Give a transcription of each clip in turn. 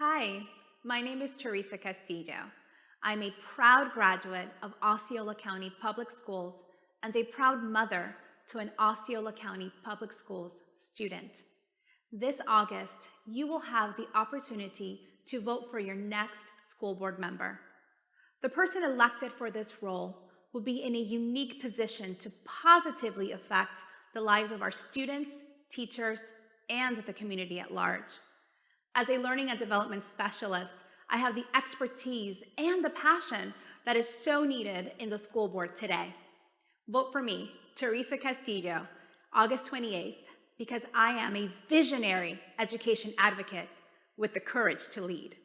Hi, my name is Teresa Castillo. I'm a proud graduate of Osceola County Public Schools and a proud mother to an Osceola County Public Schools student. This August, you will have the opportunity to vote for your next school board member. The person elected for this role will be in a unique position to positively affect the lives of our students, teachers, and the community at large. As a learning and development specialist, I have the expertise and the passion that is so needed in the school board today. Vote for me, Teresa Castillo, August 28th, because I am a visionary education advocate with the courage to lead.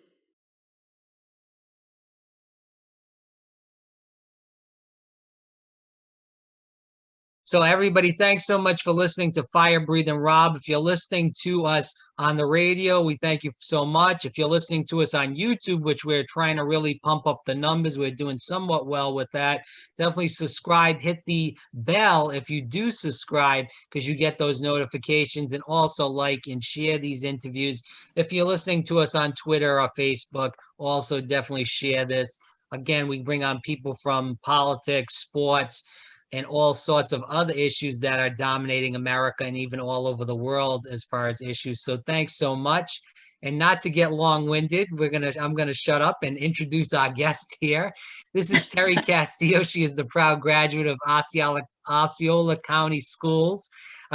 So everybody, thanks so much for listening to Fire Breathing Rob. If you're listening to us on the radio, we thank you so much. If you're listening to us on YouTube, which we're trying to really pump up the numbers, we're doing somewhat well with that. Definitely subscribe, hit the bell if you do subscribe, because you get those notifications, and also like and share these interviews. If you're listening to us on Twitter or Facebook, also definitely share this. Again, we bring on people from politics, sports, and all sorts of other issues that are dominating America and even all over the world as far as issues. So thanks so much. And not to get long-winded, I'm gonna shut up and introduce our guest here. This is Terry Castillo. She is the proud graduate of Osceola County Schools.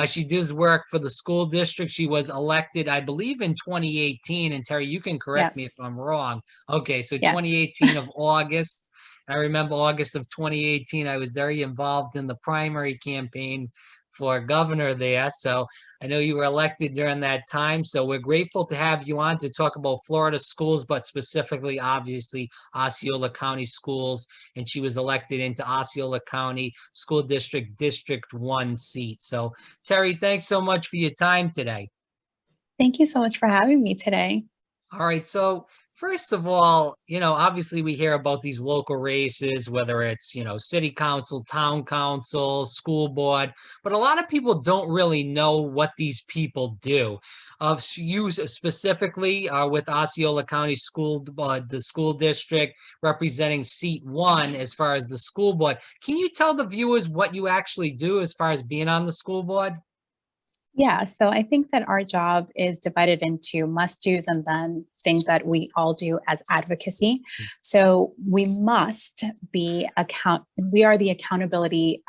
She does work for the school district. She was elected, I believe, in 2018. And Terry, you can correct me if I'm wrong. Okay, so 2018 of August. I remember August of 2018, I was very involved in the primary campaign for governor there. So I know you were elected during that time. So we're grateful to have you on to talk about Florida schools, but specifically, obviously, Osceola County schools. And she was elected into Osceola County School District, District 1 seat. So Terry, thanks so much for your time today. Thank you so much for having me today. All right. So first of all, obviously we hear about these local races, whether it's, city council, town council, school board, but a lot of people don't really know what these people do. You specifically with Osceola County School, the school district representing seat 1 as far as the school board. Can you tell the viewers what you actually do as far as being on the school board? Yeah, so I think that our job is divided into must-dos and then things that we all do as advocacy. So we must be we are the accountability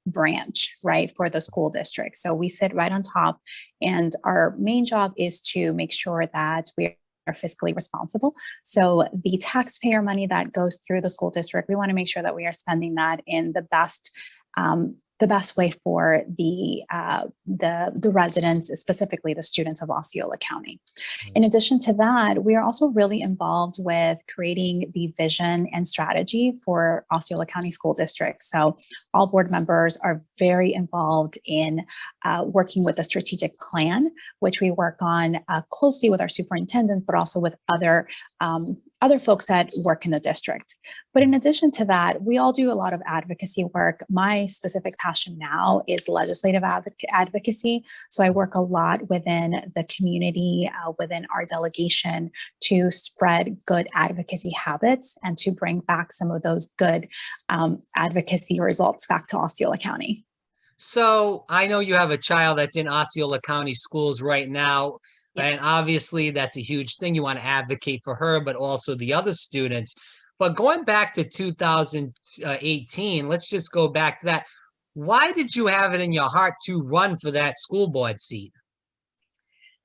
branch, right, for the school district. So we sit right on top, and our main job is to make sure that we are fiscally responsible. So the taxpayer money that goes through the school district, we want to make sure that we are spending that in the best way for the residents, specifically the students of Osceola County. In addition to that, we are also really involved with creating the vision and strategy for Osceola County School District. So all board members are very involved in working with a strategic plan, which we work on closely with our superintendents, but also with other folks that work in the district. But in addition to that, we all do a lot of advocacy work. My specific passion now is legislative advocacy. So I work a lot within the community, within our delegation, to spread good advocacy habits and to bring back some of those good advocacy results back to Osceola County. So I know you have a child that's in Osceola County schools right now. Yes. And obviously that's a huge thing. You want to advocate for her, but also the other students. But going back to 2018, let's just go back to that. Why did you have it in your heart to run for that school board seat?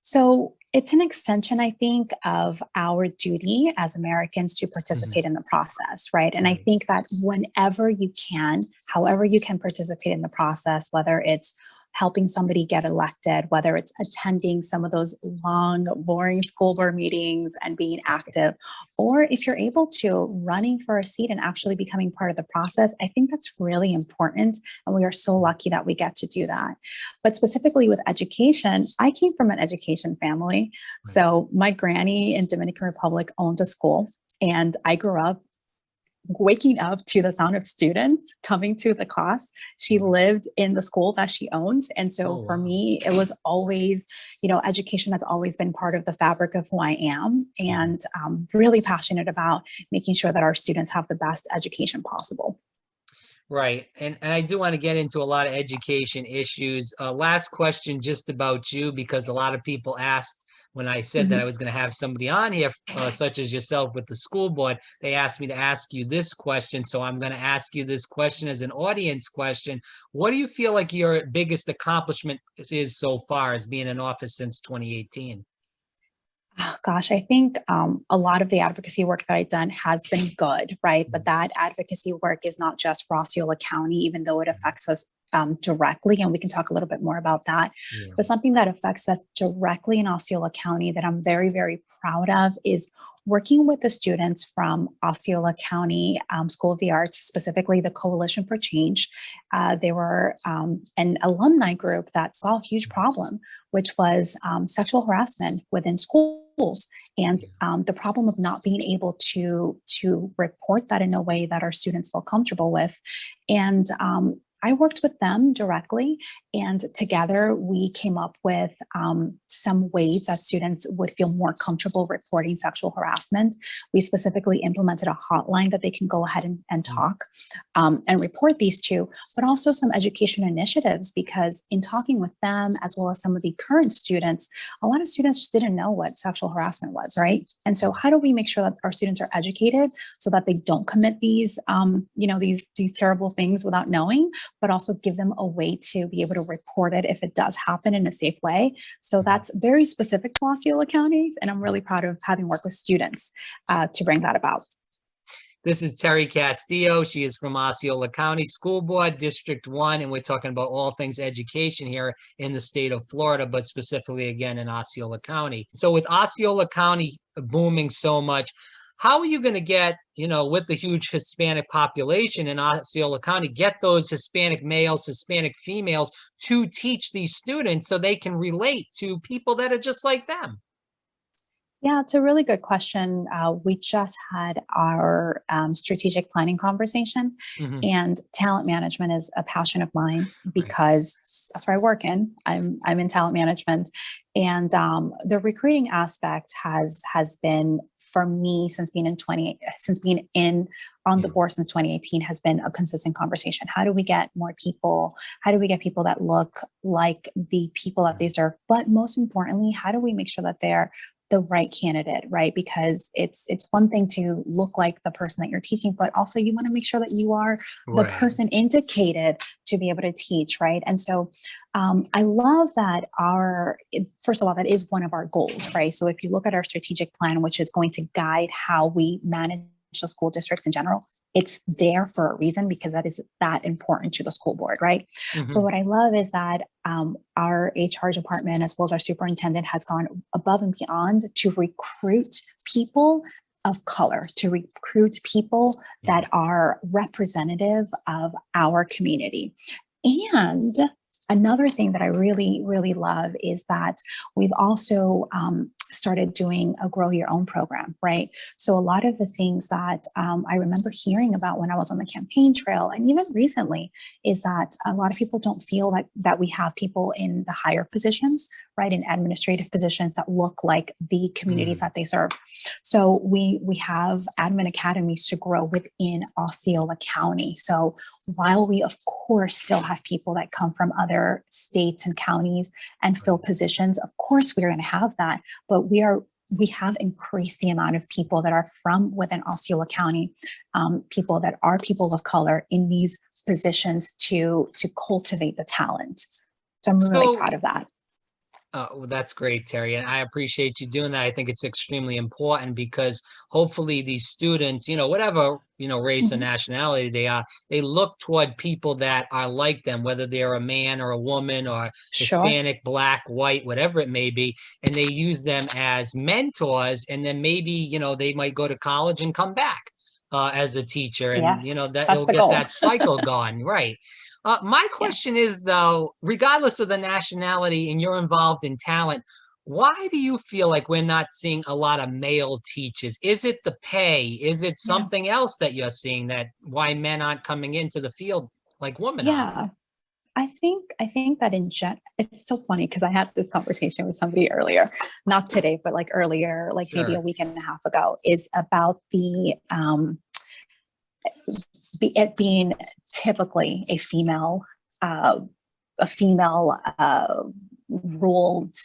So it's an extension, I think, of our duty as Americans to participate in the process, right? And I think that whenever you can, however you can participate in the process, whether it's helping somebody get elected, whether it's attending some of those long, boring school board meetings and being active, or if you're able to running for a seat and actually becoming part of the process, I think that's really important. And we are so lucky that we get to do that. But specifically with education, I came from an education family. So my granny in Dominican Republic owned a school, and I grew up waking up to the sound of students coming to the class. She lived in the school that she owned. And so for me, it was always, education has always been part of the fabric of who I am, and really passionate about making sure that our students have the best education possible. Right. And I do want to get into a lot of education issues. Last question just about you, because a lot of people asked when I said that I was going to have somebody on here, such as yourself with the school board, they asked me to ask you this question. So I'm going to ask you this question as an audience question. What do you feel like your biggest accomplishment is so far as being in office since 2018? Oh, gosh, I think a lot of the advocacy work that I've done has been good, right? But that advocacy work is not just for Osceola County, even though it affects us directly, and we can talk a little bit more about that. Yeah. But something that affects us directly in Osceola County that I'm very, very proud of is working with the students from Osceola County School of the Arts, specifically the Coalition for Change. They were an alumni group that saw a huge problem, which was sexual harassment within schools, and the problem of not being able to report that in a way that our students feel comfortable with. And I worked with them directly, and together we came up with some ways that students would feel more comfortable reporting sexual harassment. We specifically implemented a hotline that they can go ahead and talk and report these to, but also some education initiatives, because in talking with them, as well as some of the current students, a lot of students just didn't know what sexual harassment was, right? And so how do we make sure that our students are educated so that they don't commit these, these terrible things without knowing, but also give them a way to be able to report it if it does happen in a safe way. So that's very specific to Osceola County, and I'm really proud of having worked with students to bring that about. This is Terry Castillo. She is from Osceola County School Board, District 1, and we're talking about all things education here in the state of Florida, but specifically, again, in Osceola County. So with Osceola County booming so much, how are you going to get, with the huge Hispanic population in Osceola County, get those Hispanic males, Hispanic females to teach these students so they can relate to people that are just like them? Yeah, it's a really good question. We just had our strategic planning conversation, and talent management is a passion of mine because that's where I work in. I'm in talent management, and the recruiting aspect has been, for me, since being on the board since 2018, has been a consistent conversation. How do we get more people? How do we get people that look like the people that they serve? But most importantly, how do we make sure that they're the right candidate, right? Because it's one thing to look like the person that you're teaching, but also you want to make sure that you are the person indicated to be able to teach, right? And so I love that first of all, that is one of our goals, right? So if you look at our strategic plan, which is going to guide how we manage the school district in general, it's there for a reason, because that is that important to the school board, right? But what I love is that our HR department, as well as our superintendent, has gone above and beyond to recruit people of color, to recruit people that are representative of our community. And another thing that I really, really love is that we've also started doing a Grow Your Own program, right? So a lot of the things that I remember hearing about when I was on the campaign trail, and even recently, is that a lot of people don't feel that we have people in the higher positions, right, in administrative positions that look like the communities that they serve. So we have admin academies to grow within Osceola County. So while we, of course, still have people that come from other states and counties and fill positions, of course, we're going to have that. But we have increased the amount of people that are from within Osceola County, people that are people of color in these positions to cultivate the talent. So I'm really proud of that. Well, that's great, Terry. And I appreciate you doing that. I think it's extremely important because hopefully these students, whatever, race or nationality they are, they look toward people that are like them, whether they're a man or a woman or Hispanic, Black, white, whatever it may be. And they use them as mentors. And then maybe, they might go to college and come back as a teacher. And, that you'll get goal. That cycle going. Right. My question is, though, regardless of the nationality and you're involved in talent, Why do you feel like we're not seeing a lot of male teachers? Is it the pay? Is it Yeah. something else that you're seeing that why men aren't coming into the field like women are? Yeah. I think that it's so funny because I had this conversation with somebody earlier, not today, but like earlier, like maybe a Sure. week and a half ago, is about it being typically a female ruled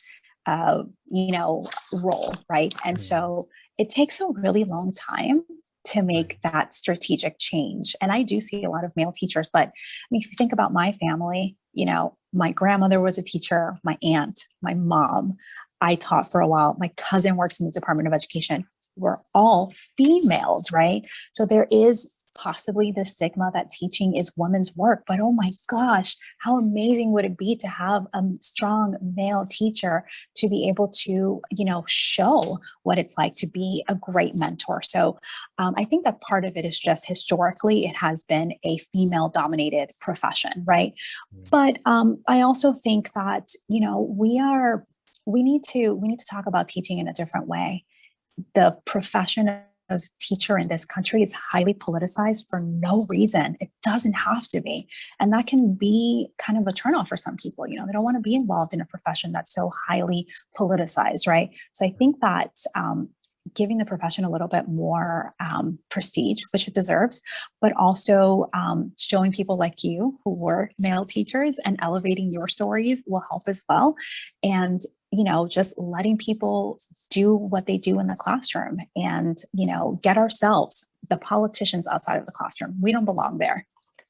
role, right? And so it takes a really long time to make that strategic change. And I do see a lot of male teachers, but I mean, if you think about my family, my grandmother was a teacher, my aunt, my mom, I taught for a while, my cousin works in the Department of Education. We're all females, right? So there is possibly the stigma that teaching is women's work, but oh my gosh, how amazing would it be to have a strong male teacher to be able to, show what it's like to be a great mentor. So I think that part of it is just historically, it has been a female dominated profession, right? But I also think that, we need to talk about teaching in a different way. The profession of teacher in this country is highly politicized for no reason. It doesn't have to be. And that can be kind of a turnoff for some people. They don't want to be involved in a profession that's so highly politicized, right? So I think that giving the profession a little bit more prestige, which it deserves, but also showing people like you who were male teachers and elevating your stories will help as well. And just letting people do what they do in the classroom and, get ourselves, the politicians outside of the classroom. We don't belong there.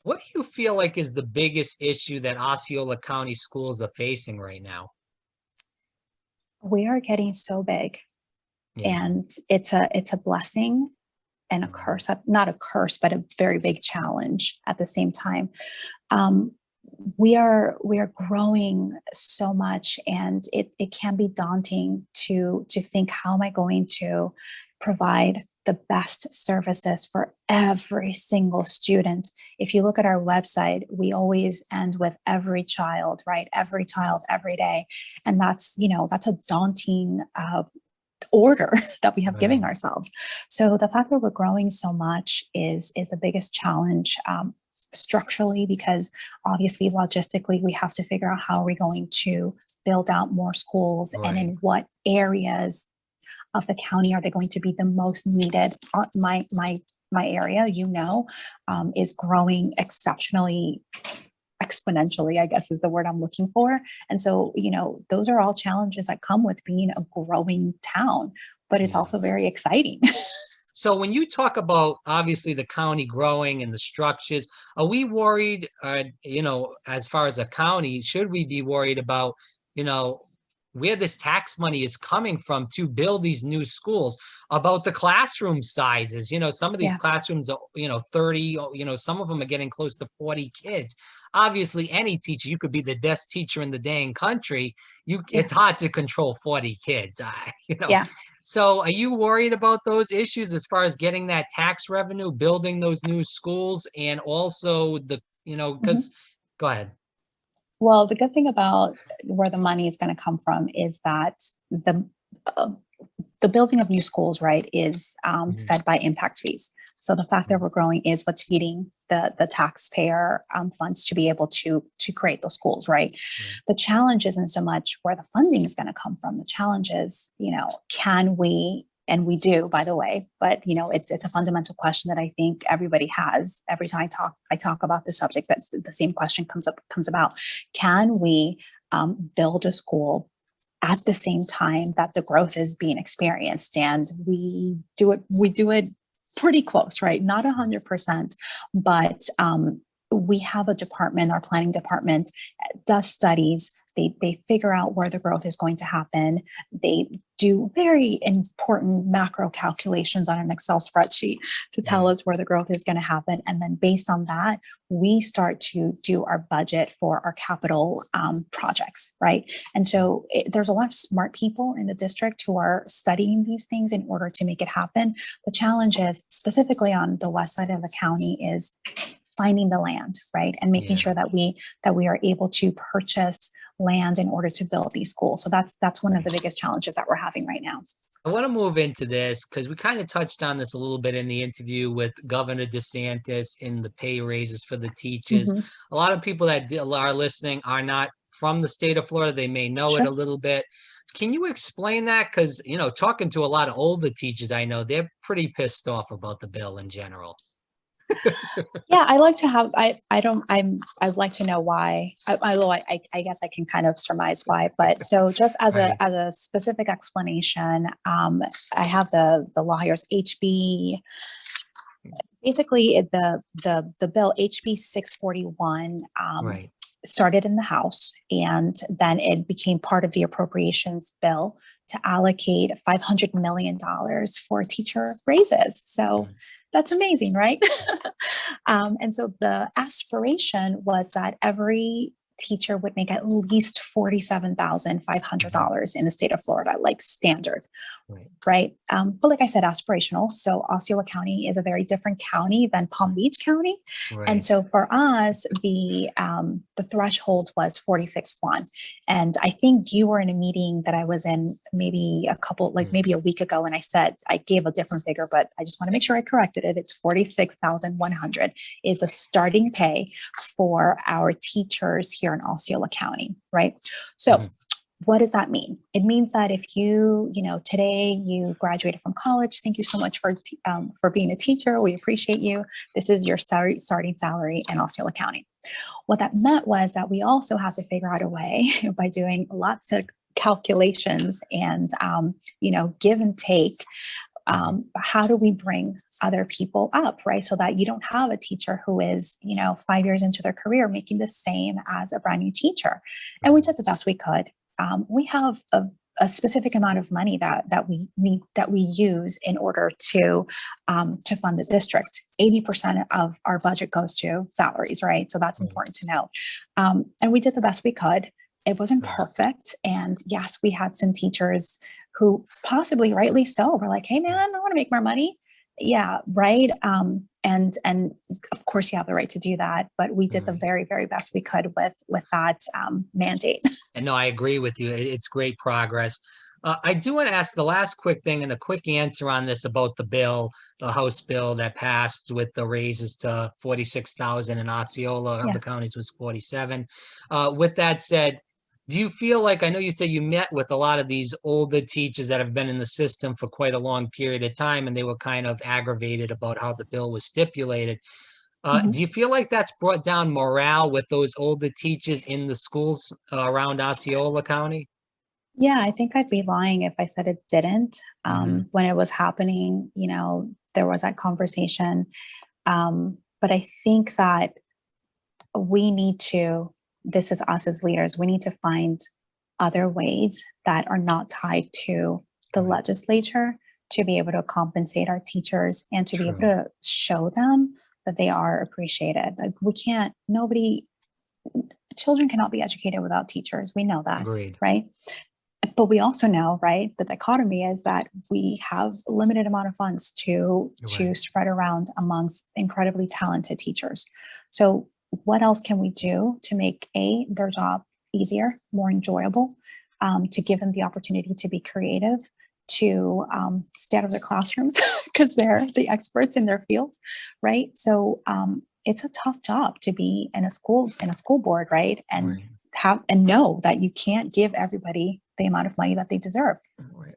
What do you feel like is the biggest issue that Osceola County schools are facing right now? We are getting so big, Yeah. and it's a blessing and a curse, not a curse, but a very big challenge at the same time. We are growing so much, and it can be daunting to think, how am I going to provide the best services for every single student? If you look at our website, we always end with every child, right? Every child, every day. And that's a daunting order that we have given ourselves. So the fact that we're growing so much is the biggest challenge. Structurally, because obviously logistically we have to figure out how are we going to build out more schools, and in what areas of the county are they going to be the most needed. My area, is growing exceptionally, exponentially, I guess is the word I'm looking for. And so those are all challenges that come with being a growing town, but it's also very exciting. So when you talk about obviously the county growing and the structures, are we worried, as far as a county, should we be worried about, where this tax money is coming from to build these new schools, about the classroom sizes? Some of these classrooms are, 30, some of them are getting close to 40 kids. Obviously, any teacher, you could be the best teacher in the dang country. It's hard to control 40 kids, So are you worried about those issues as far as getting that tax revenue, building those new schools, and also because go ahead. Well, the good thing about where the money is going to come from is that the building of new schools, right, is fed by impact fees. So the fact that we're growing is what's feeding the taxpayer funds to be able to create those schools, right? The challenge isn't so much where the funding is going to come from. The challenge is, can we, and we do, by the way, but it's a fundamental question that I think everybody has. Every time I talk about this subject, that the same question comes about. Can we build a school at the same time that the growth is being experienced? And we do it pretty close, right? Not 100%, but we have a department, our planning department does studies. They figure out where the growth is going to happen. They do very important macro calculations on an Excel spreadsheet to tell us where the growth is going to happen. And then based on that, we start to do our budget for our capital projects, right? And so there's a lot of smart people in the district who are studying these things in order to make it happen. The challenge is, specifically on the west side of the county, is finding the land, right? And making sure that we are able to purchase land in order to build these schools. So that's one of the biggest challenges that we're having right now. I want to move into this because we kind of touched on this a little bit in the interview with Governor DeSantis in the pay raises for the teachers. Mhm. A lot of people that are listening are not from the state of Florida. They may know it Sure. a little bit. Can you explain that? Because, talking to a lot of older teachers I know, they're pretty pissed off about the bill in general. Yeah, I like to have, I'd like to know why, although I guess I can kind of surmise why, but so just as Right. as a specific explanation, I have the lawyers HB, basically the bill HB 641, Right. started in the House, and then it became part of the appropriations bill to allocate $500 million for teacher raises. So that's amazing, right? And so the aspiration was that every teacher would make at least $47,500 in the state of Florida, like standard. Right. Right. But like I said, aspirational. So Osceola County is a very different county than Palm Beach County. Right. And so for us, the threshold was 46.1. And I think you were in a meeting that I was in maybe maybe a week ago. And I said, I gave a different figure, but I just want to make sure I corrected it. It's 46,100 is a starting pay for our teachers here in Osceola County. Right. So what does that mean? It means that if today you graduated from college, thank you so much for being a teacher. We appreciate you. This is your starting salary in Osceola County. What that meant was that we also had to figure out a way by doing lots of calculations and, give and take. How do we bring other people up, right? So that you don't have a teacher who is, 5 years into their career making the same as a brand new teacher. And we did the best we could. We have a specific amount of money that we use in order to fund the district. 80% of our budget goes to salaries, right? So that's important to know. And we did the best we could. It wasn't perfect. And yes, we had some teachers who possibly rightly so were like, hey man, I want to make more money. Yeah, right. And of course you have the right to do that, but we did the very, very best we could with that mandate. And no, I agree with you. It's great progress. I do want to ask the last quick thing and a quick answer on this about the bill, the House bill that passed with the raises to 46,000 in Osceola. Yeah. Other counties was 47. With that said, do you feel like, I know you said you met with a lot of these older teachers that have been in the system for quite a long period of time, and they were kind of aggravated about how the bill was stipulated. Do you feel like that's brought down morale with those older teachers in the schools around Osceola County? Yeah, I think I'd be lying if I said it didn't. When it was happening, there was that conversation. But I think that this is us as leaders, we need to find other ways that are not tied to the legislature to be able to compensate our teachers and to be able to show them that they are appreciated. Like children cannot be educated without teachers. We know that, Agreed. Right? But we also know, right, the dichotomy is that we have a limited amount of funds to spread around amongst incredibly talented teachers. So what else can we do to make their job easier, more enjoyable, to give them the opportunity to be creative, to stay out of their classrooms because they're the experts in their fields, right? So it's a tough job to be in a school board, right? And know that you can't give everybody the amount of money that they deserve.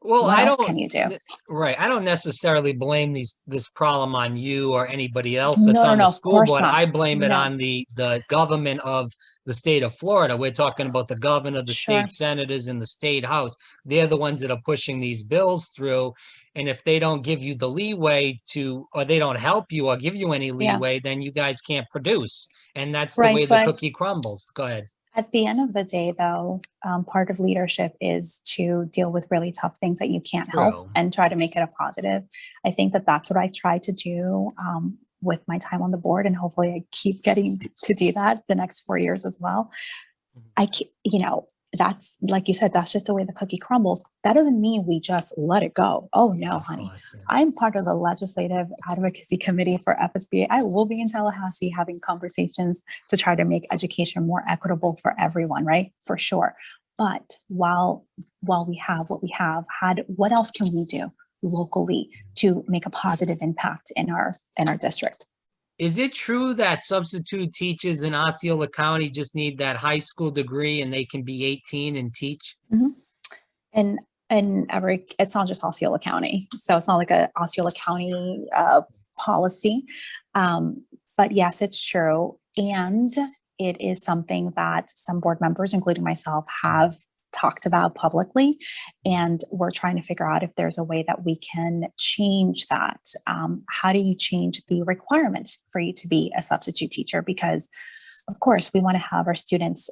Well, what else can you do? I don't necessarily blame this problem on you or anybody else that's on the school board. Not. I blame it on the government of the state of Florida. We're talking about the governor, the state senators, and the state house. They're the ones that are pushing these bills through. And if they don't give you the leeway or they don't help you or give you any leeway, then you guys can't produce. And that's the way the cookie crumbles. Go ahead. At the end of the day, though, part of leadership is to deal with really tough things that you can't help and try to make it a positive. I think that's what I try to do with my time on the board, and hopefully I keep getting to do that the next 4 years as well. that's, like you said, that's just the way the cookie crumbles. That doesn't mean we just let it go. Oh no, Of honey. course, yeah. I'm part of the legislative advocacy committee for FSBA. I will be in Tallahassee having conversations to try to make education more equitable for everyone, right? For sure. But while we have what we have had, what else can we do locally to make a positive impact in our district? Is it true that substitute teachers in Osceola County just need that high school degree and they can be 18 and teach? Mhm. And every, it's not just Osceola County, so it's not like a Osceola County policy, but yes, it's true, and it is something that some board members, including myself, have talked about publicly, and we're trying to figure out if there's a way that we can change that. How do you change the requirements for you to be a substitute teacher? Because of course we want to have our students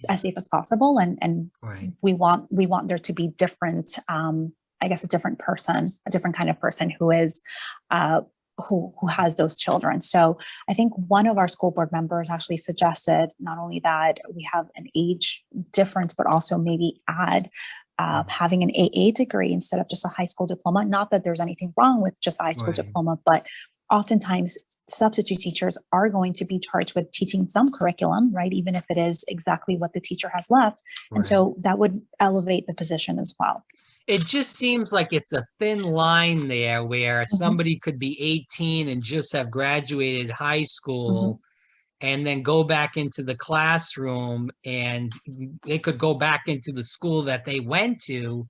as safe as possible, and Right. we want there to be different, I guess, a different person, a different kind of person who is who has those children. So I think one of our school board members actually suggested not only that we have an age difference, but also maybe add having an AA degree instead of just a high school diploma. Not that there's anything wrong with just a high school Right. diploma, but oftentimes substitute teachers are going to be charged with teaching some curriculum, right? Even if it is exactly what the teacher has left. And Right. so that would elevate the position as well. It just seems like it's a thin line there where somebody could be 18 and just have graduated high school and then go back into the classroom, and they could go back into the school that they went to,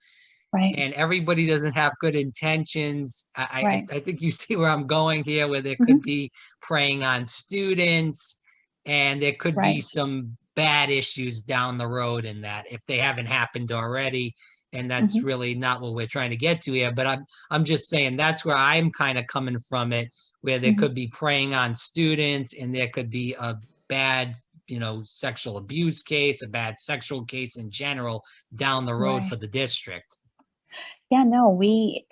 Right. and everybody doesn't have good intentions. Right. I think you see where I'm going here, where there could be preying on students, and there could be Right. some bad issues down the road in that if they haven't happened already. And that's really not what we're trying to get to here. But I'm just saying that's where I'm kind of coming from it, where there could be preying on students, and there could be a bad, sexual abuse case, a bad sexual case in general down the road for Right. the district. Yeah, no,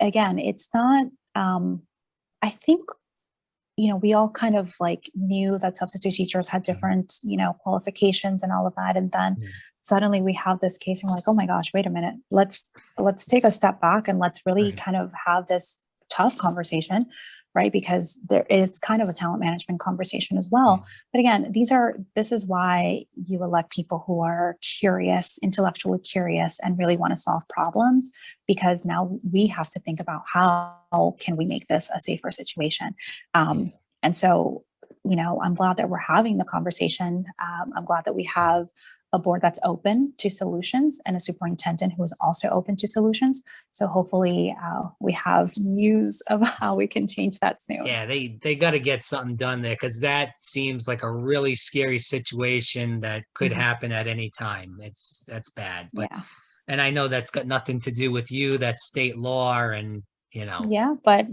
again, it's not, I think, we all kind of like knew that substitute teachers had different, qualifications and all of that. And then suddenly we have this case and we're like, oh my gosh, wait a minute, let's take a step back and let's really Right. kind of have this tough conversation, right? Because there is kind of a talent management conversation as well. But again, this is why you elect people who are curious, intellectually curious, and really want to solve problems, because now we have to think about how can we make this a safer situation. And so, I'm glad that we're having the conversation. I'm glad that we have a board that's open to solutions and a superintendent who is also open to solutions. So hopefully we have news of how we can change that soon. Yeah, they got to get something done there, because that seems like a really scary situation that could happen at any time. That's bad. But and I know that's got nothing to do with you. That's state law, and Yeah, but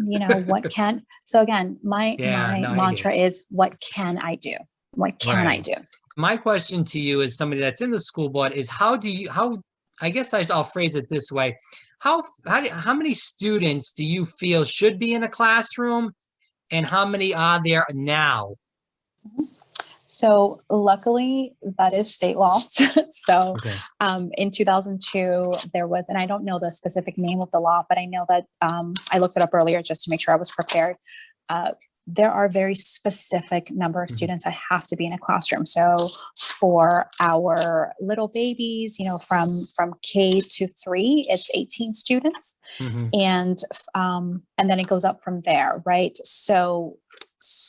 what can, so again, my no, I get mantra it. is, what can I do? What can I Right. do? My question to you, as somebody that's in the school board, is how I guess I'll phrase it this way. How many students do you feel should be in a classroom, and how many are there now? So luckily that is state law. So Okay. in 2002, there was, and I don't know the specific name of the law, but I know that I looked it up earlier just to make sure I was prepared. There are very specific number of students that have to be in a classroom. So for our little babies, from K to 3, it's 18 students, and then it goes up from there, right? So,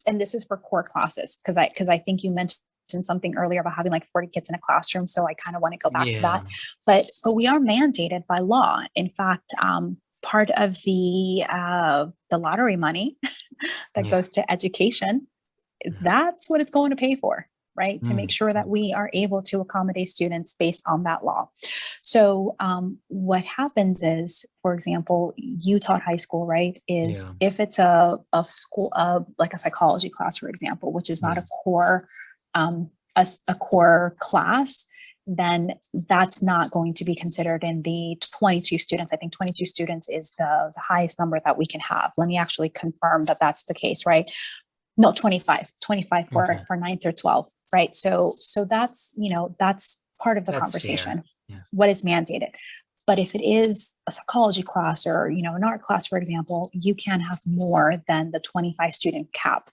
and this is for core classes, because I think you mentioned something earlier about having like 40 kids in a classroom. So I kind of want to go back to that, but we are mandated by law. In fact, part of the lottery money that goes to education, that's what it's going to pay for, right? To make sure that we are able to accommodate students based on that law. So what happens is, for example, you taught high school, right? Is if it's a school, like a psychology class, for example, which is not a core, a core class, then that's not going to be considered in the 22 students. I think 22 students is the highest number that we can have. Let me actually confirm that that's the case, right? No, 25 for 9th through 12th, right? So that's, that's part of the That's conversation. fair. Yeah. What is mandated? But if it is a psychology class or, an art class, for example, you can have more than the 25 student cap.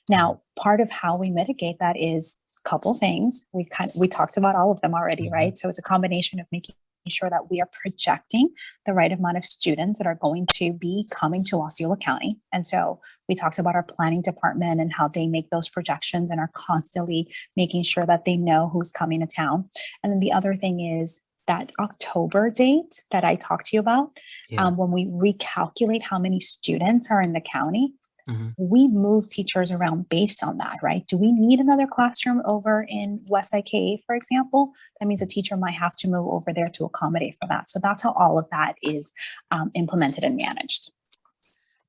Now, part of how we mitigate that is a couple things. We talked about all of them already, right? So it's a combination of making sure that we are projecting the right amount of students that are going to be coming to Osceola County. And so we talked about our planning department and how they make those projections and are constantly making sure that they know who's coming to town. And then the other thing is that October date that I talked to you about, when we recalculate how many students are in the county, we move teachers around based on that, right? Do we need another classroom over in West IKA, for example? That means a teacher might have to move over there to accommodate for that. So that's how all of that is implemented and managed.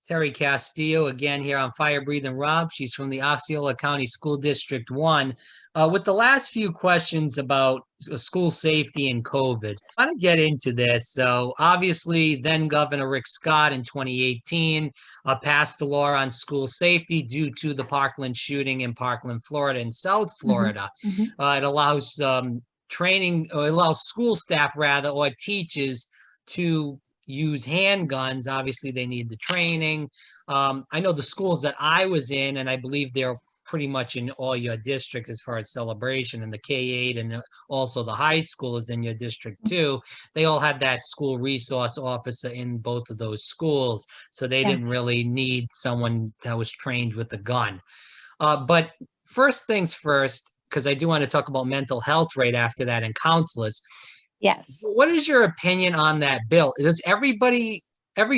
Terry Castillo, again, here on Fire Breathing Rob. She's from the Osceola County School District 1. With the last few questions about school safety and COVID, I want to get into this. So obviously, then Governor Rick Scott in 2018 passed a law on school safety due to the Parkland shooting in Parkland, Florida, and South Florida. It allows it allows school staff, rather, or teachers to use handguns. Obviously, they need the training. I know the schools that I was in, and I believe they're pretty much in all your district as far as celebration, and the K-8 and also the high school is in your district too. They all had that school resource officer in both of those schools. So they didn't really need someone that was trained with a gun. But first things first, because I do want to talk about mental health right after that and counselors. Yes. What is your opinion on that bill? Does every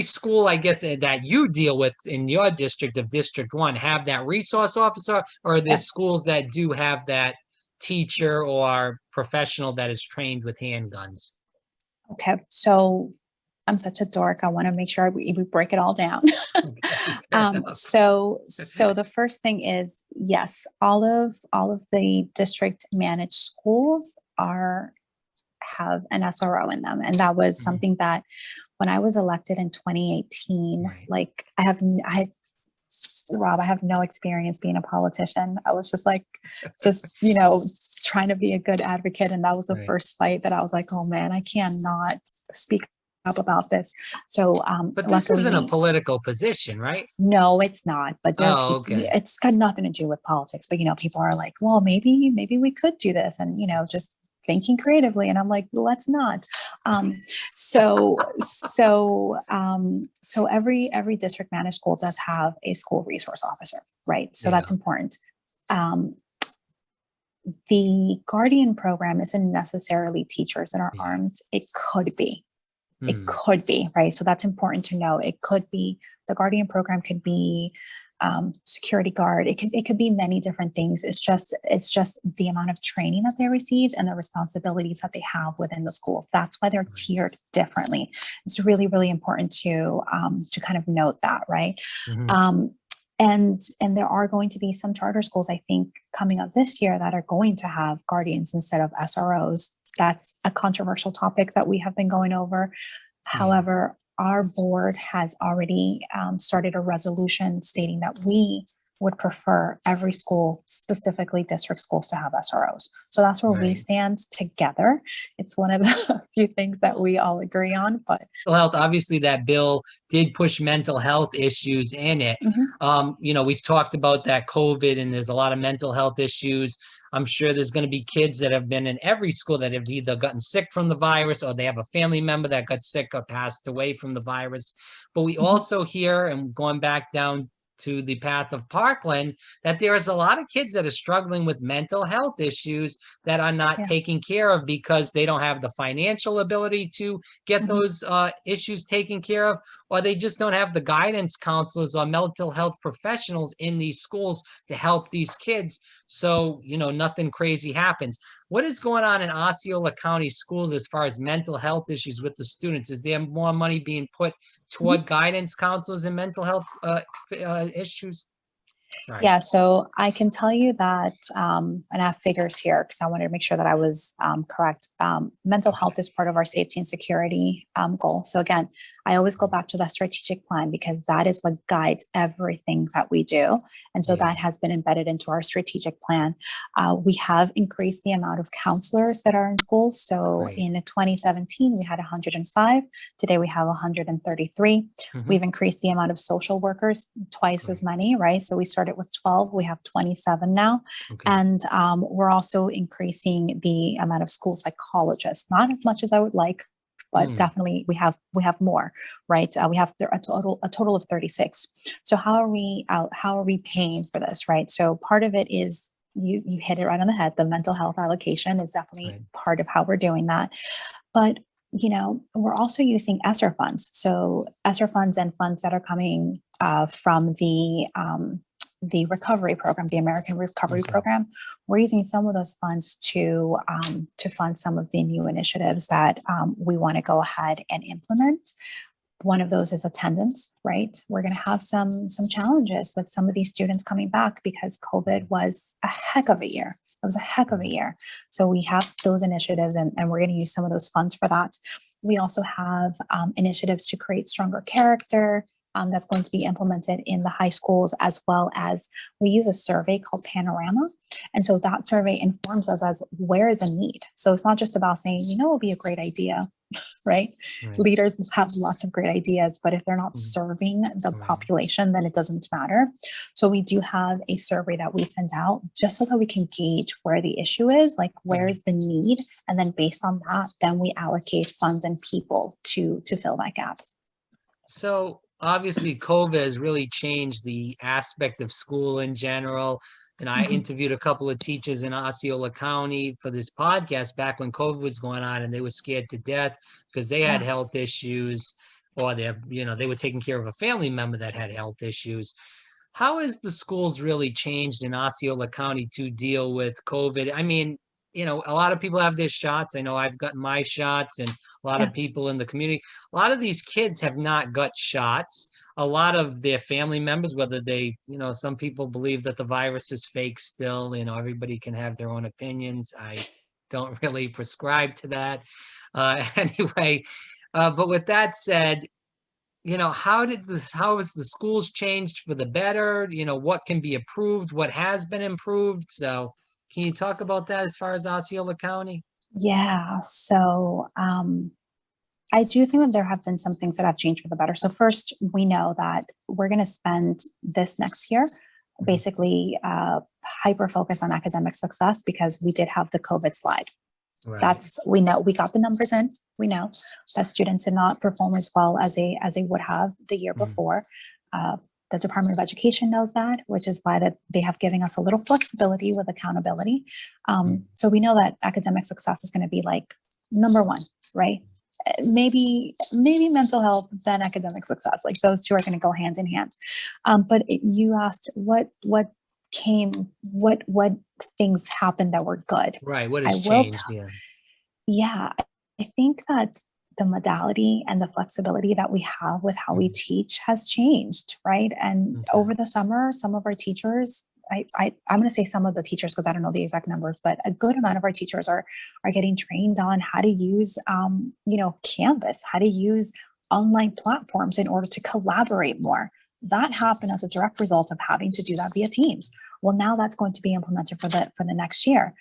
school, I guess, that you deal with in your district of District 1 have that resource officer, or are there schools that do have that teacher or professional that is trained with handguns? Okay, so I'm such a dork. I want to make sure we break it all down. So the first thing is, yes, all of the district managed schools have an SRO in them. And that was something that when I was elected in 2018, like Rob, I have no experience being a politician. I was just trying to be a good advocate. And that was the first fight that I was like, oh man, I cannot speak up about this. So, but this isn't a political position, right? No, it's not. But okay. It's got nothing to do with politics. But people are like, well, maybe we could do this, and just thinking creatively. And I'm like, well, let's not. So every district managed school does have a school resource officer, right? So that's important. The Guardian program isn't necessarily teachers that are armed. It could be. It could be, right? So that's important to know. It could be, the Guardian program could be security guard. It could be many different things. It's just the amount of training that they received and the responsibilities that they have within the schools. That's why they're tiered differently. It's really, really important to kind of note that, right? And there are going to be some charter schools, I think, coming up this year that are going to have guardians instead of SROs. That's a controversial topic that we have been going over. However, our board has already started a resolution stating that we would prefer every school, specifically district schools, to have SROs. So that's where we stand together. It's one of the few things that we all agree on. But mental health, obviously, that bill did push mental health issues in it. We've talked about that COVID, and there's a lot of mental health issues. I'm sure there's going to be kids that have been in every school that have either gotten sick from the virus, or they have a family member that got sick or passed away from the virus. But we also hear, and going back down to the path of Parkland, that there is a lot of kids that are struggling with mental health issues that are not taken care of because they don't have the financial ability to get those issues taken care of, or they just don't have the guidance counselors or mental health professionals in these schools to help these kids. So, nothing crazy happens. What is going on in Osceola County schools as far as mental health issues with the students? Is there more money being put toward guidance counselors and mental health issues? Sorry. Yeah, so I can tell you that, and I have figures here because I wanted to make sure that I was correct. Mental health is part of our safety and security goal. So again, I always go back to that strategic plan because that is what guides everything that we do. And so that has been embedded into our strategic plan. We have increased the amount of counselors that are in schools. So in 2017, we had 105. Today we have 133. We've increased the amount of social workers twice as many, right? So we started with 12, we have 27 now. And we're also increasing the amount of school psychologists, not as much as I would like, but definitely we have more, right? We have a total of 36. So how are we paying for this, right? So part of it is you hit it right on the head. The mental health allocation is definitely part of how we're doing that. But we're also using ESSER funds. So ESSER funds and funds that are coming from the recovery program, the American Recovery Program. We're using some of those funds to fund some of the new initiatives that we want to go ahead and implement. One of those is attendance, right? We're going to have some challenges with some of these students coming back because COVID was a heck of a year. It was a heck of a year. So we have those initiatives and we're going to use some of those funds for that. We also have initiatives to create stronger character, that's going to be implemented in the high schools, as well as we use a survey called Panorama. And so that survey informs us as where is a need. So it's not just about saying, it would be a great idea, right? Leaders have lots of great ideas, but if they're not serving the population, then it doesn't matter. So we do have a survey that we send out just so that we can gauge where the issue is, like where is the need? And then based on that, then we allocate funds and people to fill that gap. So obviously, COVID has really changed the aspect of school in general. And I interviewed a couple of teachers in Osceola County for this podcast back when COVID was going on, and they were scared to death because they had health issues, or they were taking care of a family member that had health issues. How has the schools really changed in Osceola County to deal with COVID? I mean, a lot of people have their shots. I know I've gotten my shots, and a lot of people in the community. A lot of these kids have not got shots. A lot of their family members, whether they, some people believe that the virus is fake still, everybody can have their own opinions. I don't really prescribe to that. Anyway, but with that said, how has the schools changed for the better? What can be improved? What has been improved? So can you talk about that as far as Osceola County? Yeah. So I do think that there have been some things that have changed for the better. So first, we know that we're going to spend this next year basically hyper focused on academic success because we did have the COVID slide. We know we got the numbers in. We know that students did not perform as well as they would have the year before. The Department of Education knows that, which is why that they have given us a little flexibility with accountability. So we know that academic success is going to be like number one, right? Maybe mental health, then academic success. Like those two are going to go hand in hand. But you asked what things happened that were good. Right. What has changed? I think that the modality and the flexibility that we have with how we teach has changed, right? And over the summer, some of our teachers, I'm going to say some of the teachers because I don't know the exact numbers, but a good amount of our teachers are getting trained on how to use, Canvas, how to use online platforms in order to collaborate more. That happened as a direct result of having to do that via Teams. Well, now that's going to be implemented for the next year.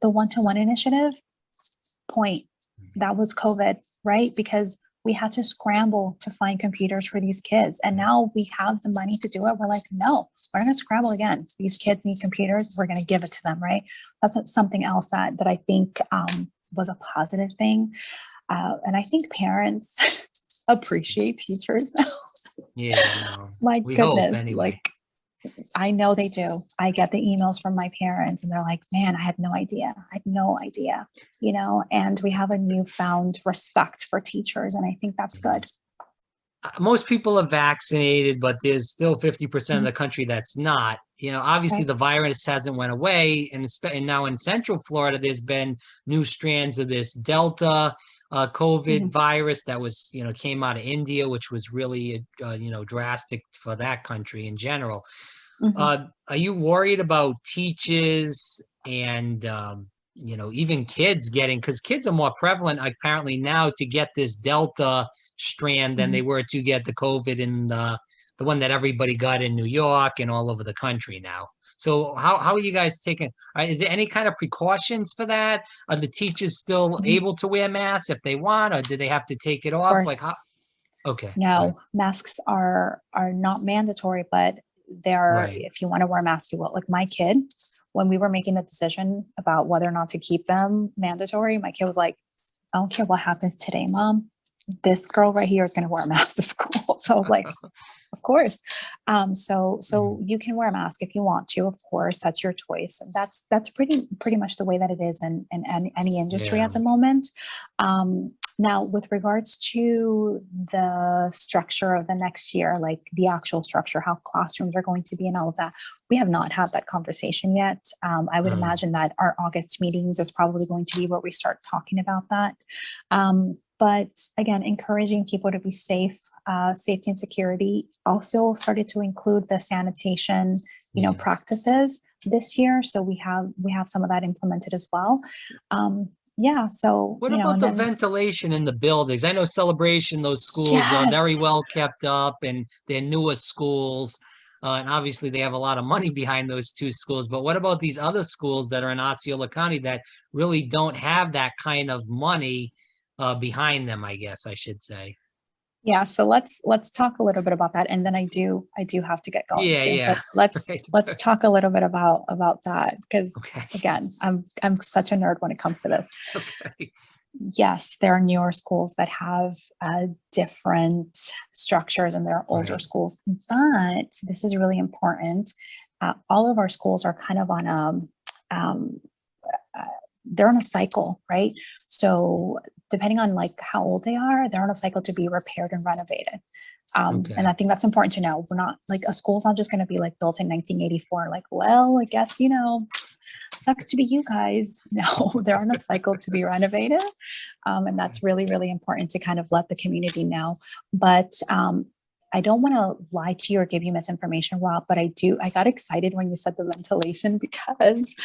The one-to-one initiative that was COVID, right? Because we had to scramble to find computers for these kids. And now we have the money to do it. We're like, no, we're going to scramble again. These kids need computers. We're going to give it to them, right? That's something else that I think was a positive thing. And I think parents appreciate teachers now. Yeah. My we goodness. Hope, anyway. Like, I know they do. I get the emails from my parents and they're like, man, I had no idea, and we have a newfound respect for teachers. And I think that's good. Most people are vaccinated, but there's still 50% of the country that's not. Obviously the virus hasn't went away. And now in Central Florida, there's been new strands of this Delta COVID virus that was, came out of India, which was really, drastic for that country in general. Are you worried about teachers and even kids getting, because kids are more prevalent apparently now to get this Delta strand than they were to get the COVID and the one that everybody got in New York and all over the country now. So how are you guys taking, is there any kind of precautions for that? Are the teachers still able to wear masks if they want, or do they have to take it off? Like how? Okay. No, masks are not mandatory, but they're, Right. if you want to wear a mask, you will. Like my kid, when we were making the decision about whether or not to keep them mandatory, my kid was like, I don't care what happens today, Mom. This girl right here is going to wear a mask to school. So I was like, of course. So you can wear a mask if you want to, of course, that's your choice. And that's pretty much the way that it is in any industry at the moment. Now, with regards to the structure of the next year, like the actual structure, how classrooms are going to be and all of that, we have not had that conversation yet. I would imagine that our August meetings is probably going to be where we start talking about that. But again, encouraging people to be safe, safety and security also started to include the sanitation, practices this year. So we have some of that implemented as well. So what about the ventilation in the buildings? I know Celebration, those schools are very well kept up and they're newer schools. And obviously they have a lot of money behind those two schools, but what about these other schools that are in Osceola County that really don't have that kind of money behind them, I guess I should say? Yeah, so let's talk a little bit about that, and then I do have to get going soon. Yeah. But let's talk a little bit about that, because again, I'm such a nerd when it comes to this. Okay. Yes, there are newer schools that have different structures, and there are older schools, but this is really important. All of our schools are kind of on they're on a cycle, right? So depending on like how old they are, they're on a cycle to be repaired and renovated. And I think that's important to know. We're not like, a school's not just going to be like built in 1984. Like, well, I guess, sucks to be you guys. No, they're on a cycle to be renovated. And that's really, really important to kind of let the community know. But I don't want to lie to you or give you misinformation, Rob, but I got excited when you said the ventilation, because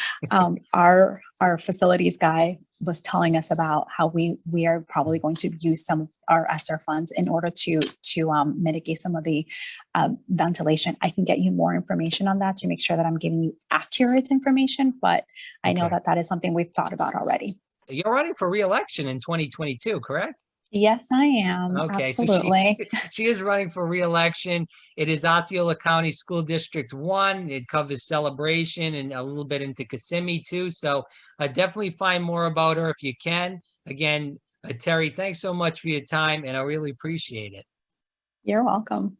our facilities guy was telling us about how we are probably going to use some of our ESSER funds in order to mitigate some of the ventilation. I can get you more information on that to make sure that I'm giving you accurate information, but I know that is something we've thought about already. You're running for re-election in 2022, correct? Yes, I am. Okay, absolutely. So she is running for re-election. It is Osceola County School District 1. It covers Celebration and a little bit into Kissimmee too. So definitely find more about her if you can. Again, Terry, thanks so much for your time, and I really appreciate it. You're welcome.